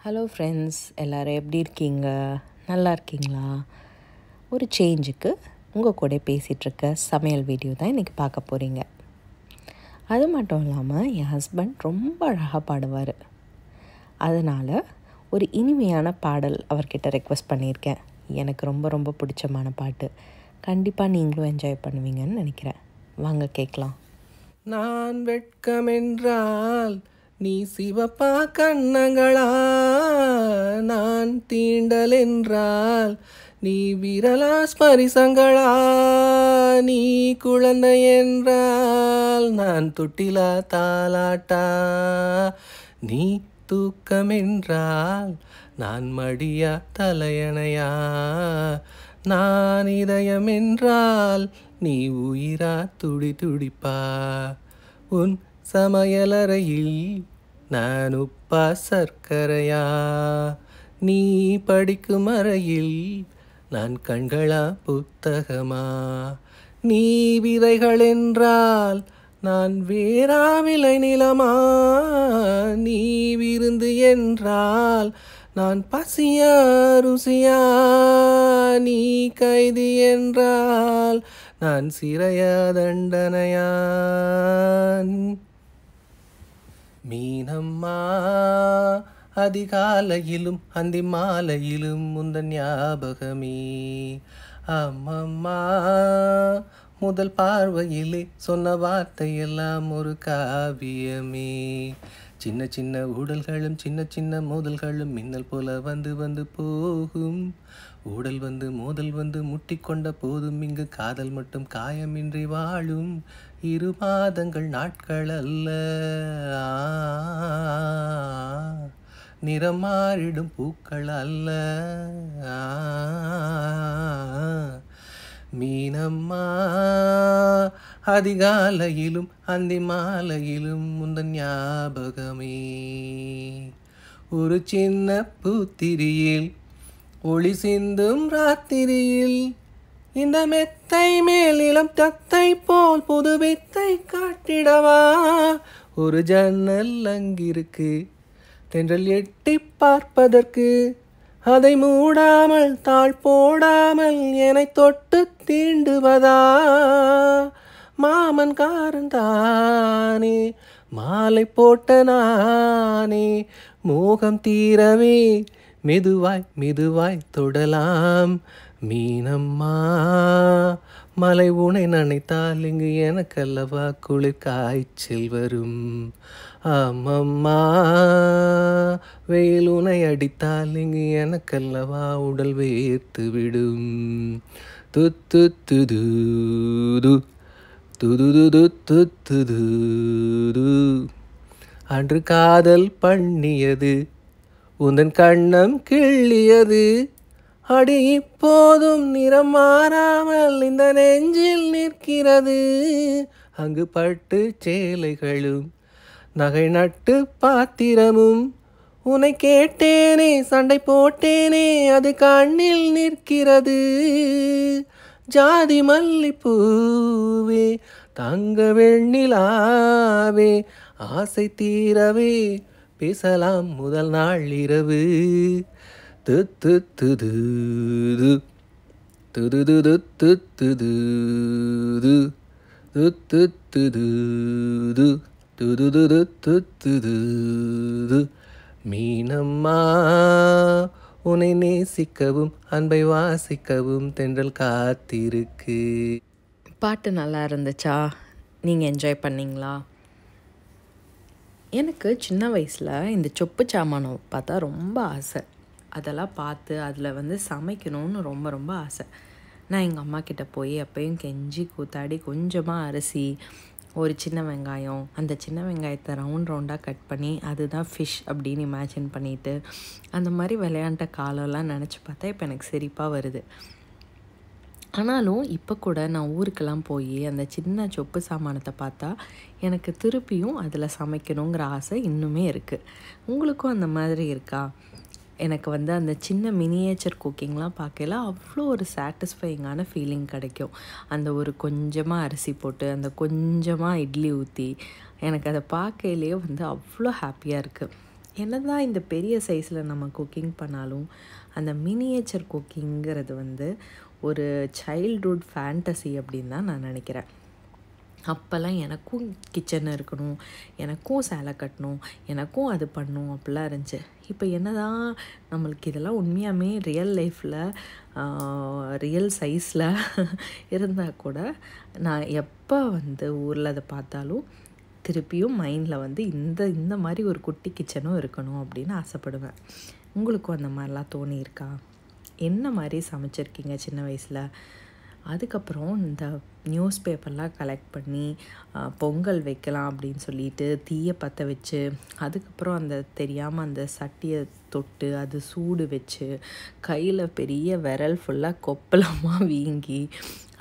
Hello friends, எல்லோரும் எப்படி இருக்கீங்க? நல்லா இருக்கீங்களா? ஒரு சேஞ்சுக்கு உங்கள் கூட பேசிகிட்ருக்க சமையல் வீடியோ தான் இன்றைக்கி பார்க்க போகிறீங்க. அது மட்டும் இல்லாமல் என் ஹஸ்பண்ட் ரொம்ப அழகாக பாடுவார். அதனால் ஒரு இனிமையான பாடல் அவர்கிட்ட ரெக்வெஸ்ட் பண்ணியிருக்கேன். எனக்கு ரொம்ப ரொம்ப பிடிச்சமான பாட்டு. கண்டிப்பாக நீங்களும் என்ஜாய் பண்ணுவீங்கன்னு நினைக்கிறேன். வாங்க கேட்கலாம். நான் வெட்கமென்றால் நீ சிவப்பா கண்ணங்களா, நான் தீண்டல் என்றால் நீ விரலா ஸ்பரிசங்களா, நீ குழந்தை என்றால் நான் தொட்டிலா தாலாட்டா, நீ தூக்கமென்றால் நான் மடியா தலையணையா, நான் இதயம் என்றால் நீ உயிரா துடி துடிப்பா, உன் சமையலறையில் நான் உப்பா சர்க்கரையா, நீ படிக்கும் அறையில் நான் கண்களா புத்தகமா, நீ விதைகள் என்றால் நான் வேறா விளை நிலமா, நீ விருந்து என்றால் நான் பசியா ருசியா, நீ கைதி என்றால் நான் சிறையா தண்டனையா, மீனம்மா அதிகாலையிலும் அந்தி மாலையிலும் முந்தன் ஞாபகமே, அம்மம்மா முதல் பார்வையிலே சொன்ன வார்த்தையெல்லாம் ஒரு காவியமே, சின்ன சின்ன ஊடல்களும் சின்ன சின்ன மோதல்களும் மின்னல் போல வந்து வந்து போகும், ஊடல் வந்து மோதல் வந்து முட்டிக்கொண்ட போதும் இங்கு காதல் மட்டும் காயமின்றி வாழும், 2 மாதங்கள் நாட்கள் அல்ல, நிறம் மாறிடும் பூக்கள் அல்ல, மீனம்மா அதிகாலையிலும் அந்தி மாலையிலும் முந்தன் ஞாபகமே, ஒரு சின்ன பூத்திரியில் ஒளி சிந்தும் ராத்திரியில் இந்த மெத்தை மேல் இளம் தத்தை போல் புது வித்தை காட்டிடவா, ஒரு ஜன்னல் அங்கிருக்கு தென்றல் எட்டி பார்ப்பதற்கு, அதை மூடாமல் தாழ் போடாமல் என்னை தொட்டு தீண்டுவதா, மாமன் காரன் தானே மாலை போட்ட நானே, மோகம் தீரவே மெதுவாய் மெதுவாய் தொடலாம், மீனம்மா மலை உனை நினைத்தால் இங்கு எனக்கல்லவா குளிர் காய்ச்சல் வரும், அம்மம்மா வெயில் உனை அடித்தால் இங்கு எனக்கல்லவா உடல் வேர்த்து விடும், துத்து துது துது துது, அன்று காதல் பண்ணியது உந்தன் கண்ணம் கிள்ளியது, அடி இப்போதும் நிறம் மாறாமல் இந்த நெஞ்சில் நிற்கிறது, அங்கு பட்டு சேலைகளும் நகை நட்டு பாத்திரமும், உன்னை கேட்டேனே சண்டை போட்டேனே அது கண்ணில் நிற்கிறது, ஜாதி மல்லிப்பூவே தங்க வெண்ணிலாவே ஆசை தீரவே பேசலாம் முதல் நாள் இரவு, துது துது துது துது துது துது துது, மீனம்மா உன்னை நேசிக்கவும் அன்பை வாசிக்கவும் தென்றல் காத்திருக்கு. பாட்டு நல்லா இருந்துச்சா? நீங்கள் என்ஜாய் பண்ணிங்களா? எனக்கு சின்ன வயசில் இந்த சொப்பு சாமானை பார்த்தா ரொம்ப ஆசை. அதெல்லாம் பார்த்து அதில் சமைக்கணும்னு ரொம்ப ரொம்ப ஆசை. நான் எங்கள் அம்மா கிட்டே போய் அப்பையும் கெஞ்சி கூத்தாடி கொஞ்சமாக அரிசி, ஒரு சின்ன வெங்காயம், அந்த சின்ன வெங்காயத்தை ரவுண்டாக கட் பண்ணி அதுதான் ஃபிஷ் அப்படின்னு இமேஜின் பண்ணிவிட்டு அந்த மாதிரி விளையாண்ட காலம்லாம் நினச்சி பார்த்தா இப்போ எனக்கு சிரிப்பாக வருது. ஆனாலும் இப்போ கூட நான் ஊருக்கெல்லாம் போய் அந்த சின்ன சொப்பு சாமானத்தை பார்த்தா எனக்கு திருப்பியும் அதில் சமைக்கணுங்கிற ஆசை இன்னுமே இருக்குது. உங்களுக்கும் அந்த மாதிரி இருக்கா? எனக்கு அந்த சின்ன மினியேச்சர் குக்கிங்லாம் பார்க்கல அவ்வளோ ஒரு சாட்டிஸ்ஃபையிங்கான ஃபீலிங் கிடைக்கும். அந்த ஒரு கொஞ்சமாக அரிசி போட்டு அந்த கொஞ்சமாக இட்லி ஊற்றி எனக்கு அதை பார்க்கையிலே அவ்வளோ ஹாப்பியாக இருக்குது. என்னதான் இந்த பெரிய சைஸில் நம்ம குக்கிங் பண்ணாலும் அந்த மினியேச்சர் குக்கிங்கிறது வந்து ஒரு சைல்ட்ஹுட் ஃபேண்டசி அப்படின்னு தான் நான் நினைக்கிறேன். அப்போல்லாம் எனக்கும் கிச்சன் இருக்கணும், எனக்கும் சேலை கட்டணும், எனக்கும் அது பண்ணணும் அப்படிலாம் இருந்துச்சு. இப்போ என்னதான் நம்மளுக்கு இதெல்லாம் உண்மையாமே ரியல் லைஃப்பில் ரியல் சைஸில் இருந்தால் கூட நான் எப்போ வந்து ஊரில் அதை பார்த்தாலும் திருப்பியும் மைண்டில் வந்து இந்த மாதிரி ஒரு குட்டி கிச்சனும் இருக்கணும் அப்படின்னு ஆசைப்படுவேன். உங்களுக்கும் அந்த மாதிரிலாம் தோணியிருக்கா? என்ன மாதிரி சமைச்சிருக்கீங்க சின்ன வயசில்? அதுக்கப்புறம் இந்த நியூஸ் பேப்பர்லாம் கலெக்ட் பண்ணி பொங்கல் வைக்கலாம் அப்படின்னு சொல்லிட்டு தீயை பற்ற வச்சு, அதுக்கப்புறம் அந்த தெரியாமல் அந்த சட்டியை தொட்டு அது சூடு வச்சு கையில் பெரிய விரல் ஃபுல்லாக கொப்பளமாக வீங்கி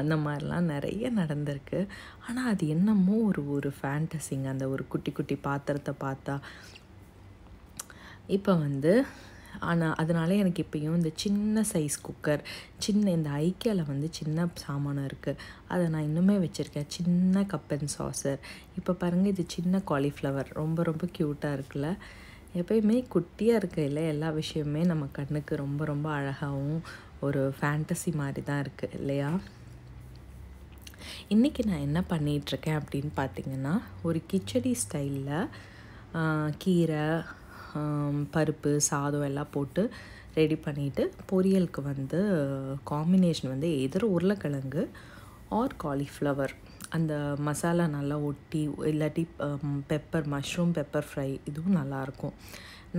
அந்த மாதிரிலாம் நிறைய நடந்திருக்கு. ஆனால் அது என்னமோ ஒரு ஃபேண்டசிங்க அந்த ஒரு குட்டி குட்டி பாத்திரத்தை பார்த்தா. இப்போ வந்து ஆனால் அதனால எனக்கு இப்போயும் இந்த சின்ன சைஸ் குக்கர், இந்த ஐக்கியாவில் வந்து சின்ன சாமானம் இருக்குது, அதை நான் இன்னுமே வச்சுருக்கேன். சின்ன கப் அண்ட் சாசர். இப்போ பாருங்கள், இது சின்ன காலிஃப்ளவர் ரொம்ப ரொம்ப க்யூட்டாக இருக்குல்ல. எப்போயுமே குட்டியாக இருக்கையில் எல்லா விஷயமுமே நம்ம கண்ணுக்கு ரொம்ப ரொம்ப அழகாகவும் ஒரு ஃபேண்டசி மாதிரி தான் இருக்குது இல்லையா? இன்றைக்கி நான் என்ன பண்ணிகிட்ருக்கேன் அப்படின்னு பார்த்திங்கன்னா, ஒரு கிச்சடி ஸ்டைலில் கீரை, பருப்பு, சாதம் எல்லாம் போட்டு ரெடி பண்ணிவிட்டு பொரியலுக்கு வந்து காம்பினேஷன் வந்து எதிர் உருளைக்கிழங்கு ஆர் காலிஃப்ளவர், அந்த மசாலா நல்லா ஒட்டி, இல்லாட்டி மஷ்ரூம் பெப்பர் ஃப்ரை, இதுவும் நல்லாயிருக்கும்.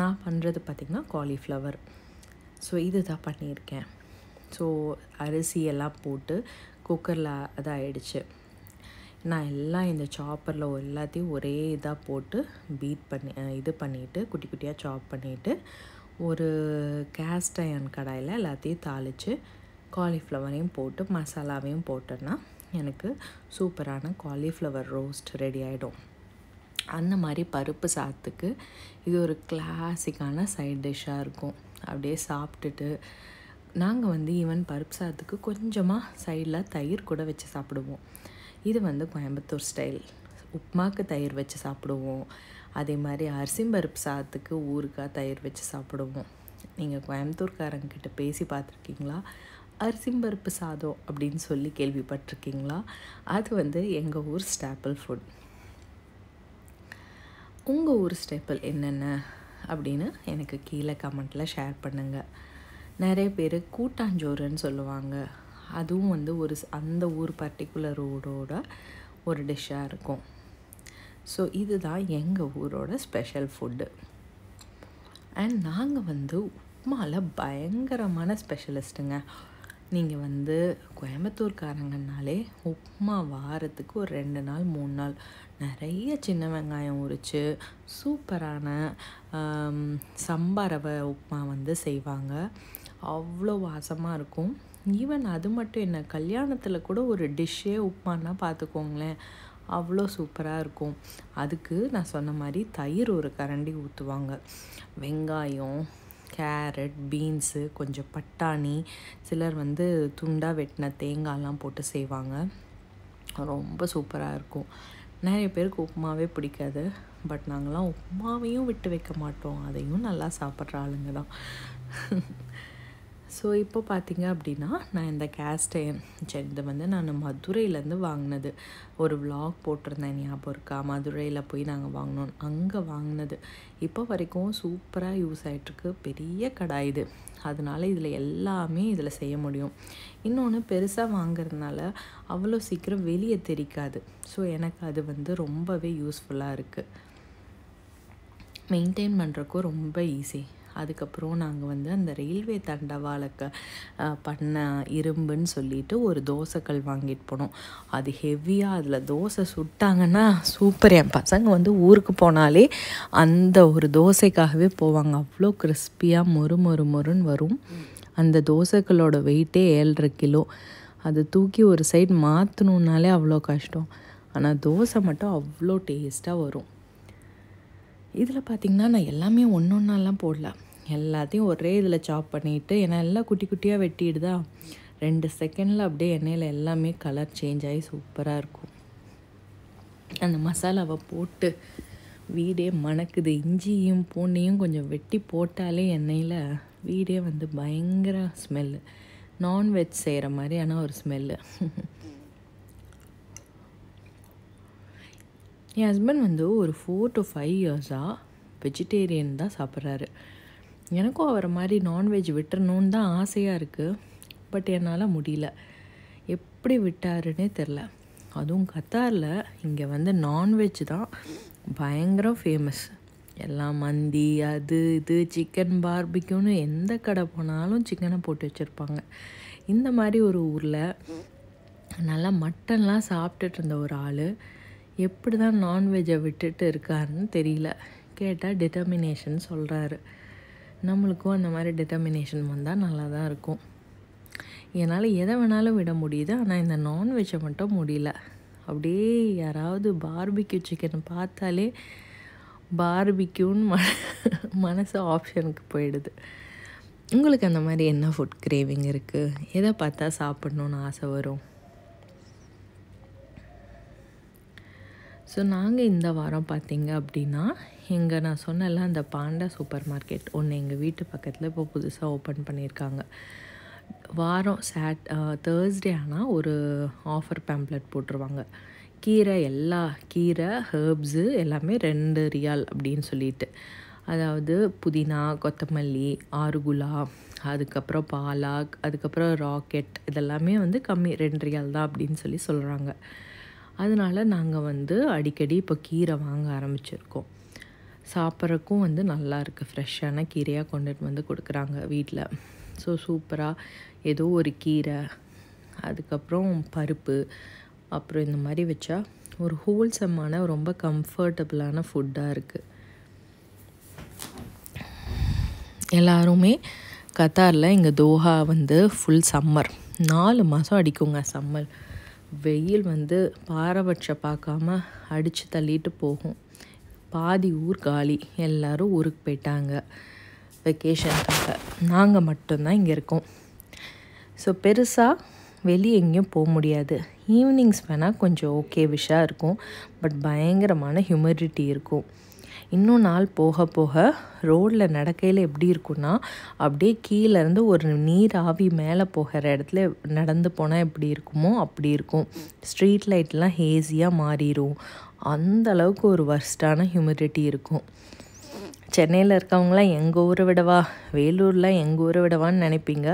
நான் பண்ணுறது பார்த்திங்கன்னா காலிஃப்ளவர். ஸோ இது தான் பண்ணியிருக்கேன். ஸோ அரிசியெல்லாம் போட்டு குக்கரில் அதாகிடுச்சு. நான் எல்லாம் இந்த சாப்பரில் எல்லாத்தையும் ஒரே இதாக போட்டு பீட் பண்ணி இது பண்ணிவிட்டு குட்டி குட்டியாக சாப் பண்ணிவிட்டு ஒரு கேஸ்ட் அயர்ன் கடாயில் எல்லாத்தையும் தாளித்து காலிஃப்ளவரையும் போட்டு மசாலாவையும் போட்டோன்னா எனக்கு சூப்பரான காலிஃப்ளவர் ரோஸ்ட் ரெடி ஆகிடும். அந்த மாதிரி பருப்பு சாதத்துக்கு இது ஒரு கிளாசிக்கான சைட் டிஷ்ஷாக இருக்கும். அப்படியே சாப்பிட்டுட்டு நாங்கள் வந்து ஈவன் பருப்பு சாதத்துக்கு கொஞ்சமாக சைடில் தயிர் கூட வச்சு சாப்பிடுவோம். இது வந்து கோயம்புத்தூர் ஸ்டைல். உப்புமாக்கு தயிர் வச்சு சாப்பிடுவோம். அதே மாதிரி அரிசிம்பருப்பு சாதத்துக்கு ஊறுகாய் தயிர் வச்சு சாப்பிடுவோம். நீங்கள் கோயம்புத்தூர்காரங்கிட்ட பேசி பார்த்துருக்கீங்களா? அரிசிம்பருப்பு சாதம் அப்படின்னு சொல்லி கேள்விப்பட்டிருக்கீங்களா? அது வந்து எங்கள் ஊர் ஸ்டாப்பிள் ஃபுட். உங்கள் ஊர் ஸ்டேப்பிள் என்னென்ன அப்படின்னு எனக்கு கீழே கமெண்ட்டில் ஷேர் பண்ணுங்கள். நிறைய பேர் கூட்டாஞ்சோறுன்னு சொல்லுவாங்க. அதுவும் வந்து அந்த ஊர் பர்டிகுலர் ஊரோட ஒரு டிஷ்ஷாக இருக்கும். ஸோ இதுதான் எங்கள் ஊரோட ஸ்பெஷல் ஃபுட்டு. அண்ட் நாங்கள் வந்து உப்புமாவில் பயங்கரமான ஸ்பெஷலிஸ்ட்டுங்க. நீங்கள் வந்து கோயம்புத்தூர்காரங்கனாலே உப்புமா வாரத்துக்கு ஒரு 2 நாள் 3 நாள் நிறைய சின்ன வெங்காயம் உரித்து சூப்பரான சம்பா ரவை உப்புமா வந்து செய்வாங்க. அவ்வளோ வாசமாக இருக்கும். ஈவன் அது மட்டும் என்ன, கல்யாணத்தில் கூட ஒரு டிஷ்ஷே உப்புமானா பார்த்துக்கோங்களேன், அவ்வளோ சூப்பராக இருக்கும். அதுக்கு நான் சொன்ன மாதிரி தயிர் ஒரு கரண்டி ஊற்றுவாங்க. வெங்காயம், கேரட், பீன்ஸு, கொஞ்சம் பட்டாணி, சிலர் வந்து துண்டாக வெட்டின தேங்காய்லாம் போட்டு செய்வாங்க. ரொம்ப சூப்பராக இருக்கும். நிறைய பேருக்கு உப்புமாவே பிடிக்காது. பட் நாங்கள்லாம் உப்புமாவையும் விட்டு வைக்க மாட்டோம். அதையும் நல்லா சாப்பிட்ற ஆளுங்க தான். ஸோ இப்போ பார்த்திங்க அப்படின்னா, நான் இந்த கேஸ்ட் அயர்ன் இது வந்து நான் மதுரையிலேருந்து வாங்கினது. ஒரு விலாக் போட்டிருந்தேன், ஞாபகம் இருக்கா? மதுரையில் போய் நாங்கள் வாங்கினோம். அங்கே வாங்கினது இப்போ வரைக்கும் சூப்பராக யூஸ் ஆகிட்டுருக்கு. பெரிய கடாய் இது. அதனால் இதில் எல்லாமே இதில் செய்ய முடியும். இன்னொன்று, பெருசாக வாங்கிறதுனால அவ்வளோ சீக்கிரம் வெளியே தெரிக்காது. ஸோ எனக்கு அது வந்து ரொம்பவே யூஸ்ஃபுல்லாக இருக்குது. மெயின்டைன் பண்ணுறக்கும் ரொம்ப ஈஸி. அதுக்கப்புறம் நாங்கள் வந்து அந்த ரயில்வே தண்டவாளக்க பண்ண இரும்புன்னு சொல்லிட்டு ஒரு தோசைக்கல் வாங்கிட்டு போனோம். அது ஹெவியாக, அதில் தோசை சுட்டாங்கன்னா சூப்பர். என் பசங்க வந்து ஊருக்கு போனாலே அந்த ஒரு தோசைக்காகவே போவாங்க. அவ்வளோ கிறிஸ்பியாக மொறுன்னு வரும். அந்த தோசைக்கல்லோட வெயிட்டே 7.5 கிலோ. அது தூக்கி ஒரு சைடு மாற்றணுன்னாலே அவ்வளோ கஷ்டம். ஆனால் தோசை மட்டும் அவ்வளோ டேஸ்ட்டாக வரும். இதில் பார்த்திங்கன்னா நான் எல்லாமே ஒன்றொன்னாலாம் போடல, எல்லாத்தையும் ஒரே இதில் சாப் பண்ணிவிட்டு, ஏன்னா எல்லாம் குட்டி குட்டியாக வெட்டிடுதா, 2 செகண்டில் அப்படியே எண்ணெயில் எல்லாமே கலர் சேஞ்ச் ஆகி சூப்பராக இருக்கும். அந்த மசாலாவை போட்டு வீடே மணக்குது. இஞ்சியும் பூண்டையும் கொஞ்சம் வெட்டி போட்டாலே எண்ணெயில் வீடே வந்து பயங்கர ஸ்மெல்லு. நான்வெஜ் செய்கிற மாதிரியான ஒரு ஸ்மெல்லு. என் ஹஸ்பண்ட் வந்து ஒரு 4 to 5 இயர்ஸாக வெஜிடேரியன் தான் சாப்பிட்றாரு. எனக்கும் அவரை மாதிரி நான்வெஜ் விட்டுறணுன்னு தான் ஆசையாக இருக்குது. பட் என்னால் முடியல. எப்படி விட்டாருன்னே தெரில. அதுவும் கத்தாரில் இங்கே வந்து நான்வெஜ் தான் பயங்கரம் ஃபேமஸ். எல்லாம் மந்தி, அது இது, சிக்கன் பார்பிக்யூன்னு எந்த கடை போனாலும் சிக்கனை போட்டு வச்சுருப்பாங்க. இந்த மாதிரி ஒரு ஊரில் நல்லா மட்டன்லாம் சாப்பிட்டுட்டு இருந்த ஒரு ஆள் எப்படி தான் நான்வெஜ்ஜை விட்டுட்டு இருக்காருன்னு தெரியல. கேட்டால் டிட்டர்மினேஷன் சொல்கிறாரு. நம்மளுக்கும் அந்த மாதிரி டிட்டர்மினேஷன் வந்தால் நல்லா தான் இருக்கும். என்னால் எதை வேணாலும் விட முடியுது, ஆனால் இந்த நான்வெஜ்ஜை மட்டும் முடியல. அப்படியே யாராவது பார்பிக்யூ சிக்கன் பார்த்தாலே பார்பிக்யூன்னு மனசு ஆப்ஷனுக்கு போயிடுது. உங்களுக்கு அந்த மாதிரி என்ன ஃபுட் கிரேவிங் இருக்குது? எதை பார்த்தா சாப்பிட்ணுன்னு ஆசை வரும்? ஸோ நாங்கள் இந்த வாரம் பார்த்திங்க அப்படின்னா நான் சொன்னல அந்த பாண்டா சூப்பர் மார்க்கெட் ஒன்று எங்கள் வீட்டு பக்கத்தில் இப்போ புதுசாக ஓப்பன் பண்ணியிருக்காங்க. வாரம் தேர்ஸ்டே ஆனால் ஒரு ஆஃபர் பேம்ப்ளெட் போட்டுருவாங்க. கீரை, எல்லா கீரை, ஹெர்ப்ஸு எல்லாமே 2 ரியால் அப்படின்னு சொல்லிட்டு. அதாவது புதினா, கொத்தமல்லி, ஆருகுலா, அதுக்கப்புறம் பாலாக், அதுக்கப்புறம் ராக்கெட், இதெல்லாமே வந்து கம்மி 2 ரியால் தான் அப்படின்னு சொல்கிறாங்க. அதனால் நாங்கள் வந்து அடிக்கடி இப்போ கீரை வாங்க ஆரம்பிச்சிருக்கோம். சாப்பிட்றக்கும் வந்து நல்லா இருக்குது. ஃப்ரெஷ்ஷான கீரையாக கொண்டுட்டு வந்து கொடுக்குறாங்க வீட்டில். ஸோ சூப்பராக ஏதோ ஒரு கீரை, அதுக்கப்புறம் பருப்பு, அப்புறம் இந்த மாதிரி வச்சா ஒரு ஹோல்சமான ரொம்ப கம்ஃபர்டபுளான ஃபுட்டாக இருக்குது. எல்லாருமே கத்தாரில் இங்கே தோஹா வந்து ஃபுல் சம்மர் 4 மாதம் அடிக்குங்க சம்மர். வெயில் வந்து பாரபட்சம் பார்க்காம அடித்து தள்ளிட்டு போகும். பாதி ஊர் காலி, எல்லோரும் ஊருக்கு போயிட்டாங்க வெக்கேஷனுக்காக. நாங்கள் மட்டும்தான் இங்கே இருக்கோம். ஸோ பெருசாக வெளியே எங்கேயும் போக முடியாது. ஈவினிங்ஸ் வேணால் கொஞ்சம் ஓகே விஷாக இருக்கும். பட் பயங்கரமான ஹியூமிடிட்டி இருக்கும். இன்னும் நாள் போக போக ரோட்டில் நடக்கையில் எப்படி இருக்குன்னா, அப்படியே கீழேருந்து ஒரு நீர் ஆவி மேலே போகிற இடத்துல நடந்து போனால் எப்படி இருக்குமோ அப்படி இருக்கும். ஸ்ட்ரீட் லைட்லாம் ஹேஸியாக மாறிடும். அந்த அளவுக்கு ஒரு வர்ஸ்டான ஹியூமிடிட்டி இருக்கும். சென்னையில் இருக்கவங்களாம் எங்கள் ஊரை விடவா, வேலூரில் எங்கள் ஊரை விடவான்னு நினைப்பீங்க.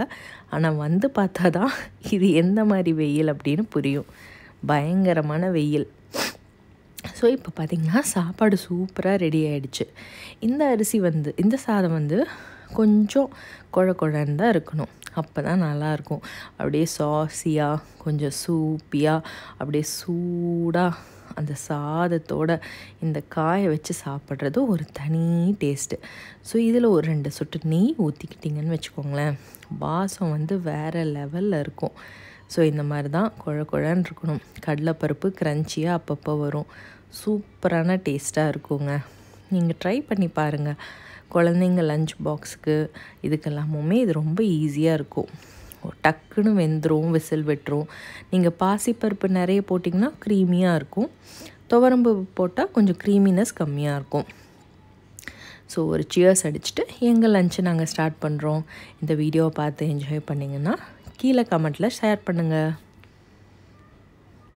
ஆனால் வந்து பார்த்தா தான் இது எந்த மாதிரி வெயில் அப்படின்னு புரியும். பயங்கரமான வெயில். ஸோ இப்போ பார்த்திங்கன்னா சாப்பாடு சூப்பராக ரெடி ஆகிடுச்சு. இந்த சாதம் வந்து கொஞ்சம் குழன்னு தான் இருக்கணும். அப்போ தான் நல்லாயிருக்கும். அப்படியே சாஸியாக, கொஞ்சம் சூப்பியாக, அப்படியே சூடாக அந்த சாதத்தோட இந்த காயை வச்சு சாப்பிட்றது ஒரு தனி டேஸ்ட்டு. ஸோ இதில் ஒரு 2 சொட்டு நெய் ஊற்றிக்கிட்டிங்கன்னு வச்சுக்கோங்களேன், வாசம் வந்து வேறு லெவலில் இருக்கும். ஸோ இந்த மாதிரி தான் குழன்னு இருக்கணும். கடலைப்பருப்பு க்ரன்ச்சியாக அப்பப்போ வரும். சூப்பரான டேஸ்ட்டாக இருக்குங்க. நீங்கள் ட்ரை பண்ணி பாருங்கள். குழந்தைங்க லஞ்ச் பாக்ஸுக்கு இதுக்கெல்லாமுமே இது ரொம்ப ஈஸியாக இருக்கும். டக்குன்னு வெந்துடும், விசில் விட்டுரும். நீங்கள் பாசிப்பருப்பு நிறைய போட்டிங்கன்னா க்ரீமியாக இருக்கும். துவரம்பு போட்டால் கொஞ்சம் க்ரீமினஸ் கம்மியாக இருக்கும். ஸோ ஒரு சியர்ஸ் அடிச்சுட்டு எங்கள் லஞ்சை நாங்கள் ஸ்டார்ட் பண்ணுறோம். இந்த வீடியோவை பார்த்து என்ஜாய் பண்ணிங்கன்னா கீழே கமெண்ட்டில் ஷேர் பண்ணுங்கள்.